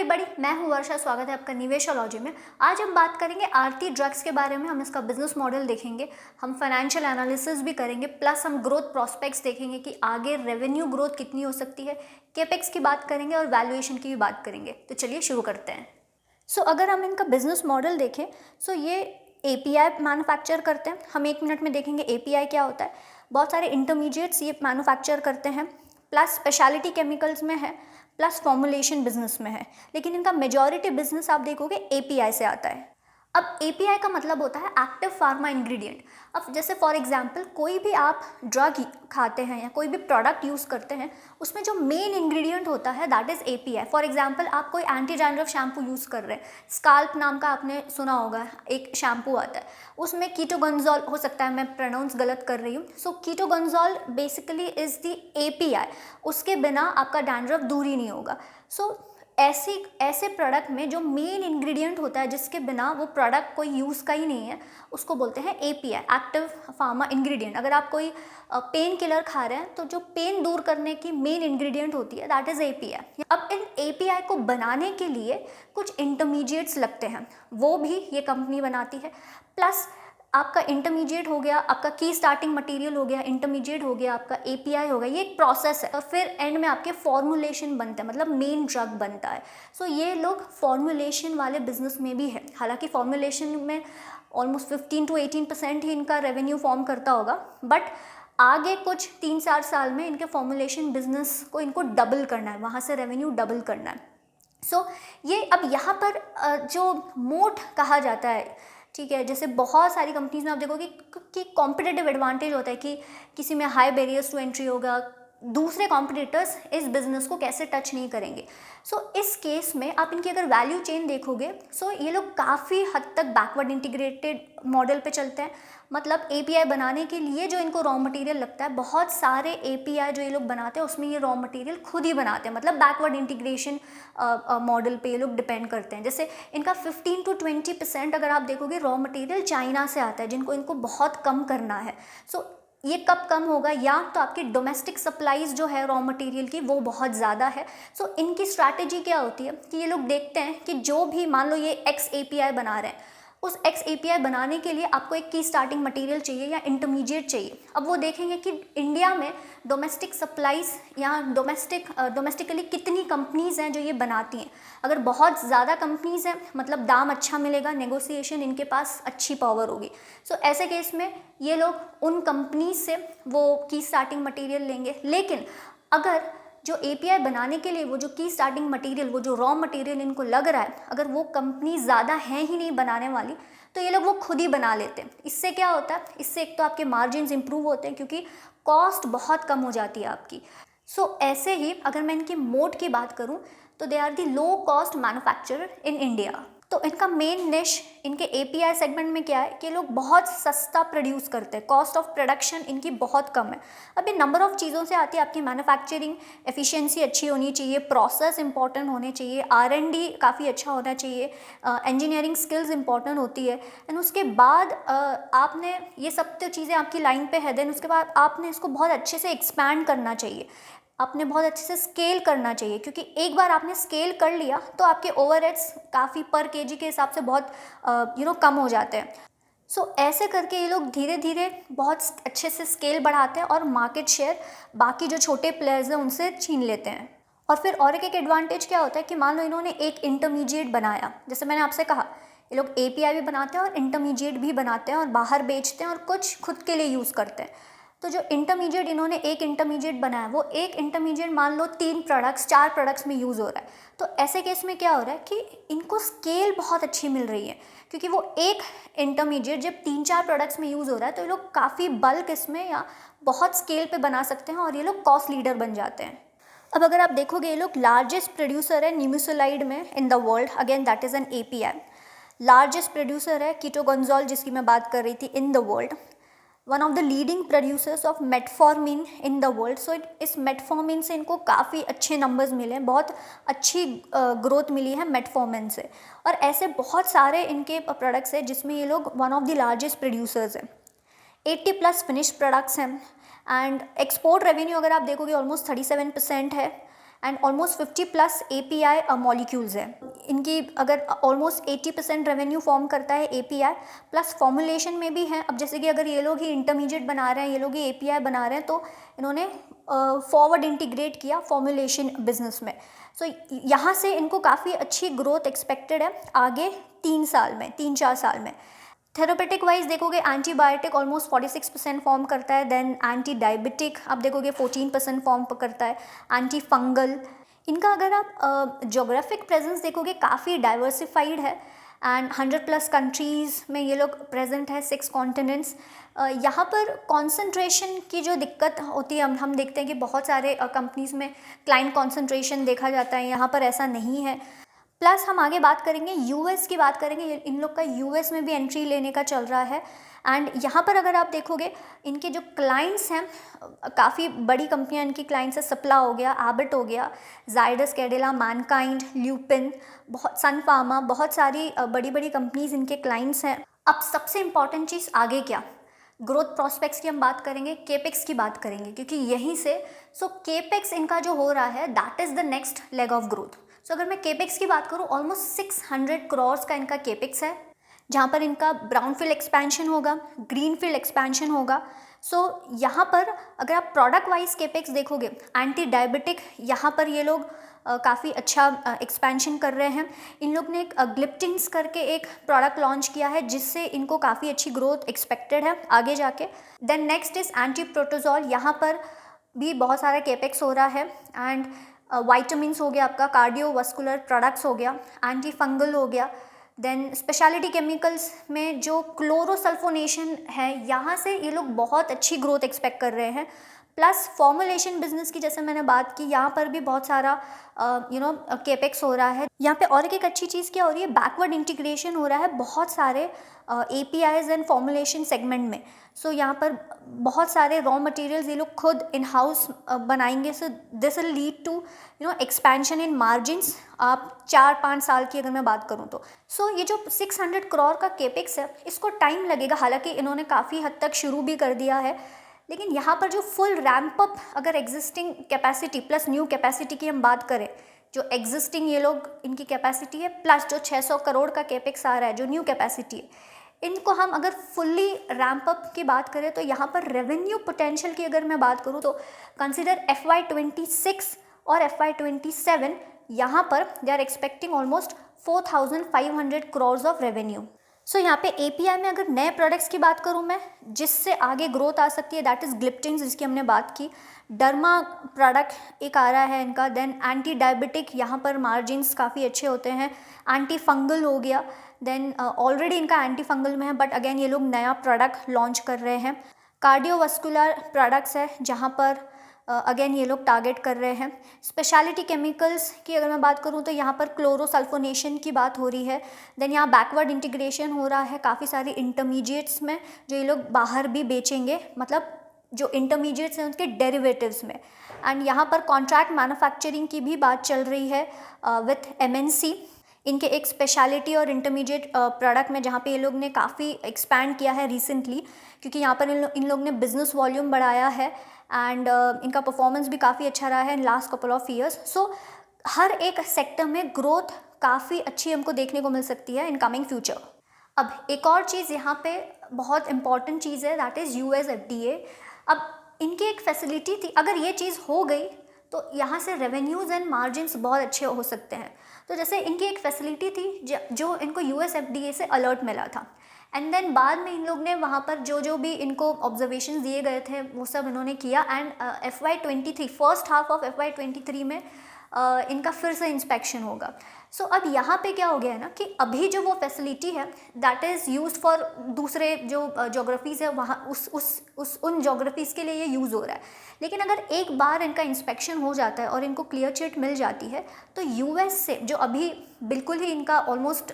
Everybody, मैं हूं वर्षा। स्वागत है आपका निवेशोलॉजी में। आज हम बात करेंगे आरती ड्रग्स के बारे में। हम इसका बिजनेस मॉडल देखेंगे, हम फाइनेंशियल एनालिसिस भी करेंगे, प्लस हम ग्रोथ प्रोस्पेक्ट्स देखेंगे कि आगे रेवेन्यू ग्रोथ कितनी हो सकती है, केपेक्स की बात करेंगे और वैल्यूएशन की भी बात करेंगे। तो चलिए शुरू करते हैं। अगर हम इनका बिजनेस मॉडल देखें, ये API मैन्युफैक्चर करते हैं। हम 1 मिनट में देखेंगे API क्या होता है। बहुत सारे इंटरमीडिएट्स ये मैन्युफैक्चर करते हैं, प्लस स्पेशलिटी केमिकल्स में है, प्लस फॉर्मुलेशन बिजनेस में है। लेकिन इनका मेजॉरिटी बिजनेस आप देखोगे API से आता है। अब API का मतलब होता है एक्टिव फार्मा इंग्रेडिएंट। अब जैसे फॉर एग्जांपल कोई भी आप ड्रग खाते हैं या कोई भी प्रोडक्ट यूज़ करते हैं, उसमें जो मेन इंग्रेडिएंट होता है that is API। For example आप कोई एंटी डैंड्रफ शैम्पू यूज़ कर रहे हैं, स्काल्प नाम का आपने सुना होगा, एक शैम्पू आता है, उसमें कीटोगोनाजोल, हो सकता है मैं प्रोनाउंस गलत कर रही हूँ। कीटोगोनाजोल बेसिकली इज़ द API। उसके बिना आपका डैंड्रफ दूर ही नहीं होगा। ऐसे प्रोडक्ट में जो मेन इंग्रेडिएंट होता है, जिसके बिना वो प्रोडक्ट कोई यूज़ का ही नहीं है, उसको बोलते हैं API, एक्टिव फार्मा इंग्रेडिएंट। अगर आप कोई पेन किलर खा रहे हैं तो जो पेन दूर करने की मेन इंग्रेडिएंट होती है दैट इज़ API। अब इन API को बनाने के लिए कुछ इंटरमीडिएट्स लगते हैं, वो भी ये कंपनी बनाती है। प्लस आपका इंटरमीडिएट हो गया, आपका की स्टार्टिंग मटेरियल हो गया, इंटरमीडिएट हो गया, आपका API हो गया। ये एक प्रोसेस है और फिर एंड में आपके फॉर्मुलेशन बनते हैं, मतलब मेन ड्रग बनता है। ये लोग फॉर्मुलेशन वाले बिजनेस में भी है। हालांकि फॉर्मुलेशन में ऑलमोस्ट 15 to 18% ही इनका रेवेन्यू फॉर्म करता होगा, बट आगे कुछ 3-4 साल में इनके फॉर्मुलेशन बिजनेस को इनको डबल करना है, वहाँ से रेवेन्यू डबल करना है। ये अब यहाँ पर जो मोट कहा जाता है, ठीक है, जैसे बहुत सारी कंपनीज में आप देखोगे कि कॉम्पिटिटिव एडवांटेज होता है कि किसी में हाई बैरियर्स टू एंट्री होगा, दूसरे कॉम्पिटिटर्स इस बिजनेस को कैसे टच नहीं करेंगे। इस केस में आप इनकी अगर वैल्यू चेन देखोगे, ये लोग काफ़ी हद तक बैकवर्ड इंटीग्रेटेड मॉडल पे चलते हैं। मतलब API बनाने के लिए जो इनको रॉ मटेरियल लगता है, बहुत सारे API जो ये लोग बनाते हैं उसमें ये रॉ मटेरियल खुद ही बनाते हैं। मतलब बैकवर्ड इंटीग्रेशन मॉडल पे ये लोग डिपेंड करते हैं। जैसे इनका 15 to 20% अगर आप देखोगे रॉ मटेरियल चाइना से आता है, जिनको इनको बहुत कम करना है। ये कब कम होगा, या तो आपकी डोमेस्टिक सप्लाईज जो है रॉ मटेरियल की वो बहुत ज़्यादा है। इनकी स्ट्रैटेजी क्या होती है कि ये लोग देखते हैं कि जो भी, मान लो ये X API बना रहे हैं, उस X API बनाने के लिए आपको एक की स्टार्टिंग मटेरियल चाहिए या इंटरमीडिएट चाहिए। अब वो देखेंगे कि इंडिया में डोमेस्टिक सप्लाईज या डोमेस्टिकली कितनी कंपनीज़ हैं जो ये बनाती हैं। अगर बहुत ज़्यादा कंपनीज़ हैं, मतलब दाम अच्छा मिलेगा, नेगोशिएशन इनके पास अच्छी पावर होगी। ऐसे केस में ये लोग उन कंपनीज से वो की स्टार्टिंग मटेरियल लेंगे। लेकिन अगर जो API बनाने के लिए वो जो की स्टार्टिंग मटेरियल, वो जो रॉ मटेरियल इनको लग रहा है, अगर वो कंपनी ज़्यादा है ही नहीं बनाने वाली, तो ये लोग वो खुद ही बना लेते हैं। इससे क्या होता है, इससे एक तो आपके मार्जिन्स इंप्रूव होते हैं क्योंकि कॉस्ट बहुत कम हो जाती है आपकी। ऐसे ही अगर मैं इनकी मोड की बात करूँ तो they are the low cost manufacturer in India. इनका मेन निश इनके API सेगमेंट में क्या है कि लोग बहुत सस्ता प्रोड्यूस करते हैं, कॉस्ट ऑफ प्रोडक्शन इनकी बहुत कम है। अब ये नंबर ऑफ चीज़ों से आती है। आपकी मैन्युफैक्चरिंग एफिशिएंसी अच्छी होनी चाहिए, प्रोसेस इंपॉर्टेंट होने चाहिए, R&D काफ़ी अच्छा होना चाहिए, इंजीनियरिंग स्किल्स इंपॉर्टेंट होती है। एंड उसके बाद आपने ये सब तो चीज़ें आपकी लाइन पे है, देन उसके बाद आपने इसको बहुत अच्छे से एक्सपैंड करना चाहिए, आपने बहुत अच्छे से स्केल करना चाहिए। क्योंकि एक बार आपने स्केल कर लिया तो आपके ओवरहेड्स काफ़ी पर केजी के हिसाब से बहुत कम हो जाते हैं। ऐसे करके ये लोग धीरे धीरे बहुत अच्छे से स्केल बढ़ाते हैं और मार्केट शेयर बाकी जो छोटे प्लेयर्स हैं उनसे छीन लेते हैं। और फिर और एक एडवांटेज क्या होता है कि मान लो इन्होंने एक इंटरमीडिएट बनाया, जैसे मैंने आपसे कहा ये लोग API भी बनाते हैं और इंटरमीडिएट भी बनाते हैं और बाहर बेचते हैं और कुछ खुद के लिए यूज़ करते हैं। जो इंटरमीडिएट इन्होंने एक इंटरमीडिएट बनाया, वो एक इंटरमीडिएट मान लो 3 प्रोडक्ट्स 4 प्रोडक्ट्स में यूज़ हो रहा है। ऐसे केस में क्या हो रहा है कि इनको स्केल बहुत अच्छी मिल रही है, क्योंकि वो एक इंटरमीडिएट जब 3-4 प्रोडक्ट्स में यूज़ हो रहा है तो ये लोग काफ़ी बल्क इसमें या बहुत स्केल पे बना सकते हैं और ये लोग कॉस्ट लीडर बन जाते हैं। अब अगर आप देखोगे, ये लोग लार्जेस्ट प्रोड्यूसर है निमेसुलाइड में in the world, again that is an API। Largest producer है कीटोगोनाजोल, जिसकी मैं बात कर रही थी, in the world. One of the leading producers of metformin in the world. इस मेटफॉर्मिन से इनको काफ़ी अच्छे नंबर्स मिले हैं, बहुत अच्छी ग्रोथ मिली है मेटफॉर्मिन से। और ऐसे बहुत सारे इनके प्रोडक्ट्स हैं जिसमें ये लोग one of the largest producers हैं। 80+ फिनिश प्रोडक्ट्स हैं एंड एक्सपोर्ट रेवेन्यू अगर आप देखोगे ऑलमोस्ट 37% है। And almost 50 plus API molecules है इनकी। अगर ऑलमोस्ट 80% रेवेन्यू फॉर्म करता है API, प्लस फॉर्मुलेशन में भी है। अब जैसे कि अगर ये लोग ही इंटरमीडिएट बना रहे हैं, ये लोग ही API बना रहे हैं, तो इन्होंने फॉरवर्ड इंटीग्रेट किया फॉर्मुलेशन बिजनेस में। सो यहाँ से इनको काफ़ी अच्छी ग्रोथ एक्सपेक्टेड है आगे 3-4 साल में। थेरेपेटिक वाइज देखोगे एंटीबायोटिक ऑलमोस्ट 46% फॉर्म करता है, देन एंटी डायबिटिक आप देखोगे 14% फॉर्म करता है, एंटी फंगल। इनका अगर आप जोग्राफिक प्रेजेंस देखोगे काफ़ी डाइवर्सिफाइड है एंड 100 प्लस कंट्रीज़ में ये लोग प्रेजेंट है, 6 कॉन्टिनेंट्स। यहाँ पर कॉन्सेंट्रेशन की जो दिक्कत होती है, हम देखते हैं कि बहुत सारे कंपनीज़ में क्लाइंट कॉन्सेंट्रेशन देखा जाता है, यहाँ पर ऐसा नहीं है। प्लस हम आगे बात करेंगे US की बात करेंगे, इन लोग का US में भी एंट्री लेने का चल रहा है। एंड यहाँ पर अगर आप देखोगे इनके जो क्लाइंट्स हैं, काफ़ी बड़ी कंपनियां इनकी क्लाइंट्स है, सप्ला हो गया, एबट हो गया, जाइडस कैडिला, मैनकाइंड, ल्यूपिन, बहुत सन फार्मा, बहुत सारी बड़ी बड़ी कंपनीज इनके क्लाइंट्स हैं। अब सबसे इंपॉर्टेंट चीज़ आगे क्या, ग्रोथ प्रॉस्पेक्ट्स की हम बात करेंगे, केपेक्स की बात करेंगे, क्योंकि यहीं से केपेक्स इनका जो हो रहा है that is the next leg of growth. So अगर मैं केपेक्स की बात करूँ, ऑलमोस्ट 600 करोड़ का इनका केपेक्स है, जहाँ पर इनका ब्राउनफील्ड एक्सपेंशन होगा, ग्रीनफील्ड एक्सपेंशन होगा। सो यहाँ पर अगर आप प्रोडक्ट वाइज केपेक्स देखोगे, एंटी डायबिटिक यहाँ पर ये लोग काफ़ी अच्छा एक्सपेंशन कर रहे हैं। इन लोग ने एक ग्लिप्टिंस करके एक प्रोडक्ट लॉन्च किया है, जिससे इनको काफ़ी अच्छी ग्रोथ एक्सपेक्टेड है आगे जाके। देन नेक्स्ट इज़ एंटी प्रोटोजॉल, यहाँ पर भी बहुत सारा केपेक्स हो रहा है। एंड वाइटामिन्स हो गया आपका, कार्डियोवास्कुलर प्रोडक्ट्स हो गया, एंटी फंगल हो गया। देन स्पेशलिटी केमिकल्स में जो क्लोरोसल्फोनेशन है, यहाँ से ये लोग बहुत अच्छी ग्रोथ एक्सपेक्ट कर रहे हैं। प्लस फॉर्मुलेशन बिजनेस की जैसे मैंने बात की, यहाँ पर भी बहुत सारा केपेक्स हो रहा है। यहाँ पे और एक अच्छी चीज़ क्या हो रही है, बैकवर्ड इंटीग्रेशन हो रहा है बहुत सारे APIs एंड फॉर्मुलेशन सेगमेंट में। सो यहाँ पर बहुत सारे रॉ मटेरियल्स ये लोग खुद इन हाउस बनाएंगे। So this will lead to expansion in margins. आप 4-5 साल की अगर मैं बात करूँ तो ये जो 600 करोड़ का केपेक्स है, इसको टाइम लगेगा। हालांकि इन्होंने काफ़ी हद तक शुरू भी कर दिया है, लेकिन यहाँ पर जो फुल रैम्प अप, अगर existing capacity plus new capacity की हम बात करें, जो एग्जिस्टिंग ये लोग इनकी कैपेसिटी है, प्लस जो 600 करोड़ का केपेक्स आ रहा है जो न्यू कैपेसिटी है, इनको हम अगर फुल्ली रैम्प अप की बात करें तो यहाँ पर रेवेन्यू पोटेंशियल की अगर मैं बात करूँ तो कंसिडर FY26 और FY27, यहाँ पर they are expecting almost 4500 crore of revenue. So यहाँ पे API में अगर नए प्रोडक्ट्स की बात करूँ मैं, जिससे आगे ग्रोथ आ सकती है, दैट इज़ ग्लिप्टिंग्स, जिसकी हमने बात की। डर्मा प्रोडक्ट एक आ रहा है इनका। देन एंटी डायबिटिक, यहाँ पर मार्जिन्स काफ़ी अच्छे होते हैं। एंटी फंगल हो गया, देन ऑलरेडी इनका एंटी फंगल में है, बट अगेन ये लोग नया प्रोडक्ट लॉन्च कर रहे हैं। कार्डियोवास्कुलर प्रोडक्ट्स है, जहाँ पर अगेन ये लोग टारगेट कर रहे हैं। स्पेशलिटी केमिकल्स की अगर मैं बात करूँ तो यहाँ पर क्लोरोसल्फोनेशन की बात हो रही है। देन यहाँ बैकवर्ड इंटीग्रेशन हो रहा है काफ़ी सारे इंटरमीडिएट्स में, जो ये लोग बाहर भी बेचेंगे, मतलब जो इंटरमीडिएट्स हैं उनके डेरिवेटिव्स में। एंड यहाँ पर कॉन्ट्रैक्ट मैन्युफैक्चरिंग की भी बात चल रही है विथ MNC, इनके एक स्पेशलिटी और इंटरमीडिएट प्रोडक्ट में, जहाँ पे ये लोग ने काफ़ी एक्सपैंड किया है रिसेंटली, क्योंकि यहाँ पर इन लोग ने बिजनेस वॉल्यूम बढ़ाया है एंड इनका परफॉर्मेंस भी काफ़ी अच्छा रहा है in last couple of years. So हर एक सेक्टर में ग्रोथ काफ़ी अच्छी हमको देखने को मिल सकती है इन कमिंग फ्यूचर। अब एक और चीज़ यहाँ पे बहुत इंपॉर्टेंट चीज़ है, दैट इज़ US FDA। अब इनकी एक फैसिलिटी थी, अगर ये चीज़ हो गई तो यहाँ से रेवेन्यूज़ एंड मार्जिन्स बहुत अच्छे हो सकते हैं। तो जैसे इनकी एक फैसिलिटी थी जो इनको US FDA से अलर्ट मिला था, एंड देन बाद में इन लोग ने वहाँ पर जो भी इनको ऑब्जर्वेशन दिए गए थे वो सब इन्होंने किया। And FY23 first half of FY23 में इनका फिर से इंस्पेक्शन होगा। सो अब यहाँ पे क्या हो गया है ना, कि अभी जो वो फैसिलिटी है दैट इज़ यूज्ड फॉर दूसरे जो जोग्राफीज़ है, वहाँ उन जोग्राफीज़ के लिए ये यूज़ हो रहा है। लेकिन अगर एक बार इनका इंस्पेक्शन हो जाता है और इनको क्लियर चिट मिल जाती है, तो US से जो अभी बिल्कुल ही इनका ऑलमोस्ट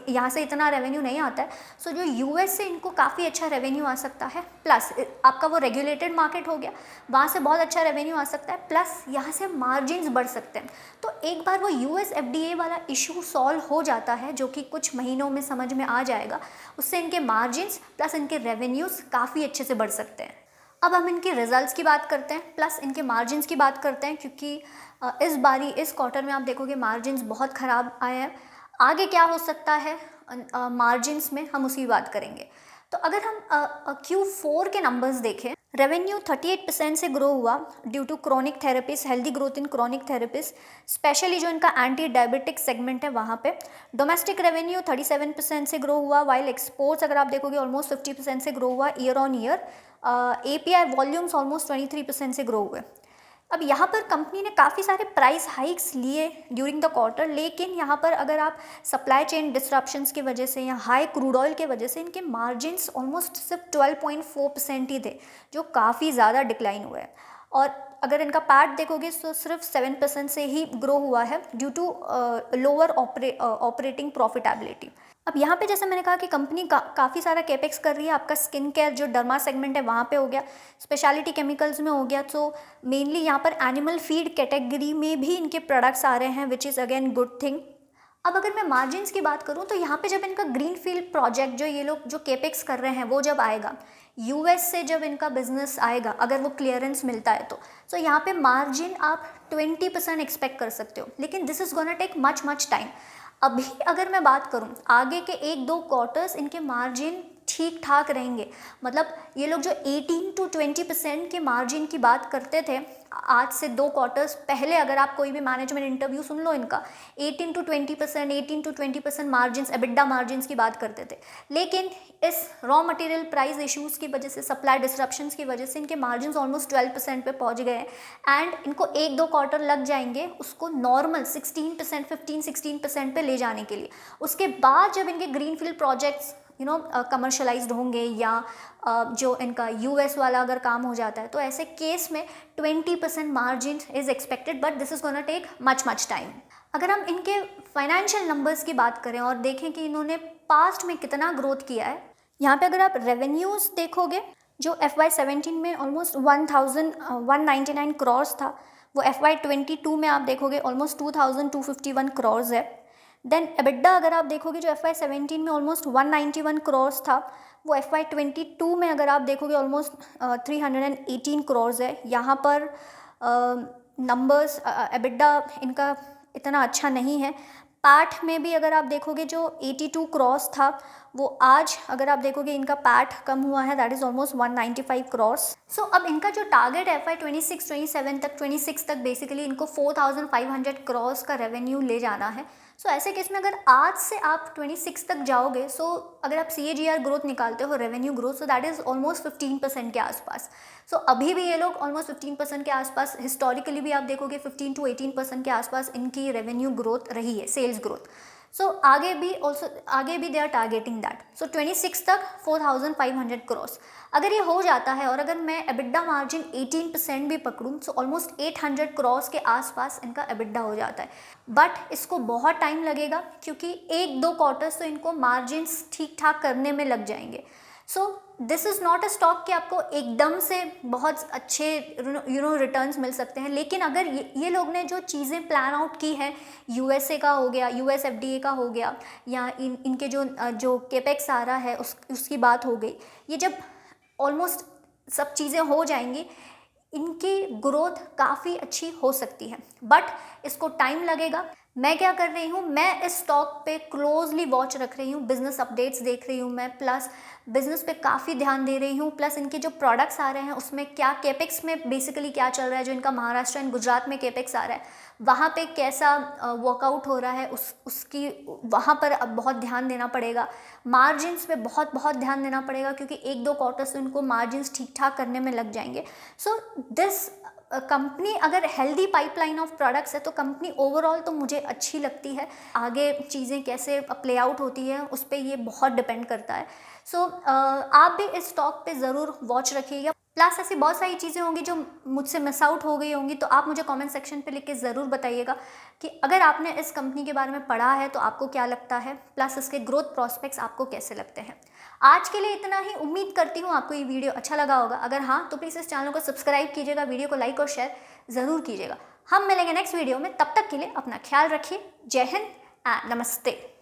यहाँ से इतना रेवेन्यू नहीं आता है, सो जो US से इनको काफ़ी अच्छा रेवेन्यू आ सकता है। प्लस आपका वो रेगुलेटेड मार्केट हो गया, वहाँ से बहुत अच्छा रेवेन्यू आ सकता है, प्लस यहाँ से मार्जिन्स बढ़ सकते हैं। तो एक बार वो US FDA वाला इशू सॉल्व हो जाता है, जो कि कुछ महीनों में समझ में आ जाएगा, उससे इनके मार्जिन्स प्लस इनके रेवेन्यूज़ काफ़ी अच्छे से बढ़ सकते हैं। अब हम इनके रिजल्ट्स की बात करते हैं प्लस इनके मार्जिन्स की बात करते हैं, क्योंकि इस क्वार्टर में आप देखोगे मार्जिन्स बहुत ख़राब आए हैं। आगे क्या हो सकता है मार्जिन्स में, हम उसी बात करेंगे। तो अगर हम Q4 के नंबर्स देखें, रेवेन्यू 38% से ग्रो हुआ due to chronic therapies, healthy growth in chronic therapies, specially जो इनका एंटी डायबिटिक सेगमेंट है वहाँ पे। डोमेस्टिक रेवेन्यू 37% से ग्रो हुआ, वाइल एक्सपोर्ट्स अगर आप देखोगे ऑलमोस्ट 50% से ग्रो हुआ year on year. API volumes almost 23% से ग्रो हुए। अब यहाँ पर कंपनी ने काफ़ी सारे प्राइस हाइक्स लिए ड्यूरिंग द क्वार्टर, लेकिन यहाँ पर अगर आप सप्लाई चेन डिस्ट्रप्शंस की वजह से या हाई क्रूड ऑयल के वजह से इनके मार्जिन्स ऑलमोस्ट सिर्फ 12.4% ही थे, जो काफ़ी ज़्यादा डिक्लाइन हुए हैं। और अगर इनका पैट देखोगे तो सिर्फ 7% से ही ग्रो हुआ है due to lower operating profitability. अब यहाँ पे जैसे मैंने कहा कि कंपनी काफ़ी सारा कैपेक्स कर रही है। आपका स्किन केयर जो डर्मा सेगमेंट है वहाँ पे हो गया, स्पेशलिटी केमिकल्स में हो गया, तो मेनली यहाँ पर एनिमल फीड कैटेगरी में भी इनके प्रोडक्ट्स आ रहे हैं, which is again good thing. अब अगर मैं मार्जिन्स की बात करूँ तो यहाँ पे जब इनका ग्रीन फील्ड प्रोजेक्ट जो ये लोग जो कैपेक्स कर रहे हैं वो जब आएगा, US से जब इनका बिजनेस आएगा, अगर वो क्लियरेंस मिलता है तो यहाँ पे मार्जिन आप 20% एक्सपेक्ट कर सकते हो, लेकिन this is gonna take much time. अभी अगर मैं बात करूं आगे के 1-2 क्वार्टर्स इनके मार्जिन ठीक ठाक रहेंगे। मतलब ये लोग जो 18 to 20% के मार्जिन की बात करते थे आज से 2 क्वार्टर्स पहले, अगर आप कोई भी मैनेजमेंट इंटरव्यू सुन लो इनका, 18 to 20% मार्जिन्स, एबिडा मार्जिन्स की बात करते थे। लेकिन इस रॉ मटेरियल प्राइस इश्यूज़ की वजह से, सप्लाई डिस्ट्रप्शंस की वजह से इनके मार्जिन्स ऑलमोस्ट 12% पे पहुंच गए हैं। एंड इनको 1-2 क्वार्टर लग जाएंगे उसको नॉर्मल 16%, 15-16% पे ले जाने के लिए। उसके बाद जब इनके ग्रीनफील्ड प्रोजेक्ट्स कमर्शलाइज्ड होंगे या जो इनका US वाला अगर काम हो जाता है, तो ऐसे केस में 20% margin is expected, but this is gonna take much time. अगर हम इनके फाइनेंशियल नंबर्स की बात करें और देखें कि इन्होंने पास्ट में कितना ग्रोथ किया है, यहाँ पे अगर आप रेवेन्यूज़ देखोगे जो FY17 में ऑलमोस्ट 1,199 करोड़ था, वो FY22 में आप देखोगे ऑलमोस्ट 2,251 करोड़ है। देन एबिडा अगर आप देखोगे जो FY17 में ऑलमोस्ट 191 करोड़ था, वो FY22 में अगर आप देखोगे ऑलमोस्ट 318 करोड़ है। यहाँ पर नंबर्स एबिडा इनका इतना अच्छा नहीं है। पैट में भी अगर आप देखोगे जो 82 करोड़ था, वो आज अगर आप देखोगे इनका पैट कम हुआ है, दैट इज़ ऑलमोस्ट 195 करोड़। सो अब इनका जो टारगेट है FY26 तक बेसिकली इनको 4,500 करोड़ का रेवेन्यू ले जाना है। सो ऐसे केस में अगर आज से आप 26 तक जाओगे, सो अगर आप CAGR ग्रोथ निकालते हो, revenue growth, so that is almost 15% के आसपास। सो अभी भी ये लोग ऑलमोस्ट 15% के आसपास, हिस्टोरिकली भी आप देखोगे 15 to 18% के आसपास इनकी रेवेन्यू ग्रोथ रही है, सेल्स ग्रोथ। सो आगे भी दे आर टारगेटिंग दैट। सो 26 तक 4,500 करोड़ अगर ये हो जाता है, और अगर मैं एबिडा मार्जिन 18% भी पकड़ूँ, सो ऑलमोस्ट 800 करोड़ के आसपास इनका एबिडा हो जाता है। बट इसको बहुत टाइम लगेगा, क्योंकि 1-2 क्वार्टर्स तो इनको मार्जिन्स ठीक ठाक करने में लग जाएंगे। So this is not a stock कि आपको एकदम से बहुत अच्छे रिटर्न्स मिल सकते हैं। लेकिन अगर ये लोग ने जो चीज़ें प्लान आउट की हैं, USA का हो गया, US FDA का हो गया, या इनके जो केपेक्स आ रहा है उसकी बात हो गई, ये जब ऑलमोस्ट सब चीज़ें हो जाएंगी, इनकी ग्रोथ काफ़ी अच्छी हो सकती है। बट इसको टाइम लगेगा। मैं क्या कर रही हूँ, मैं इस स्टॉक पे क्लोजली वॉच रख रही हूँ, बिजनेस अपडेट्स देख रही हूँ मैं, प्लस बिजनेस पे काफ़ी ध्यान दे रही हूँ, प्लस इनके जो प्रोडक्ट्स आ रहे हैं उसमें क्या केपेक्स में बेसिकली क्या चल रहा है, जो इनका महाराष्ट्र एंड गुजरात में केपेक्स आ रहा है वहाँ पे कैसा वर्कआउट हो रहा है, उसकी वहाँ पर अब बहुत ध्यान देना पड़ेगा। मार्जिन्स पे बहुत ध्यान देना पड़ेगा, क्योंकि 1-2 क्वार्टर्स से उनको मार्जिन्स ठीक ठाक करने में लग जाएंगे। सो दिस कंपनी अगर हेल्दी पाइपलाइन ऑफ प्रोडक्ट्स है, तो कंपनी ओवरऑल तो मुझे अच्छी लगती है। आगे चीज़ें कैसे प्ले आउट होती है उस पर ये बहुत डिपेंड करता है। सो आप भी इस स्टॉक पे ज़रूर वॉच रखिएगा। प्लस ऐसी बहुत सारी चीज़ें होंगी जो मुझसे मिस आउट हो गई होंगी, तो आप मुझे कमेंट सेक्शन पे लिख के ज़रूर बताइएगा कि अगर आपने इस कंपनी के बारे में पढ़ा है तो आपको क्या लगता है, प्लस इसके ग्रोथ प्रॉस्पेक्ट्स आपको कैसे लगते हैं। आज के लिए इतना ही। उम्मीद करती हूँ आपको ये वीडियो अच्छा लगा होगा। अगर हाँ, तो प्लीज़ इस चैनल को सब्सक्राइब कीजिएगा, वीडियो को लाइक और शेयर ज़रूर कीजिएगा। हम मिलेंगे नेक्स्ट वीडियो में, तब तक के लिए अपना ख्याल रखिए। जय हिंद एंड नमस्ते।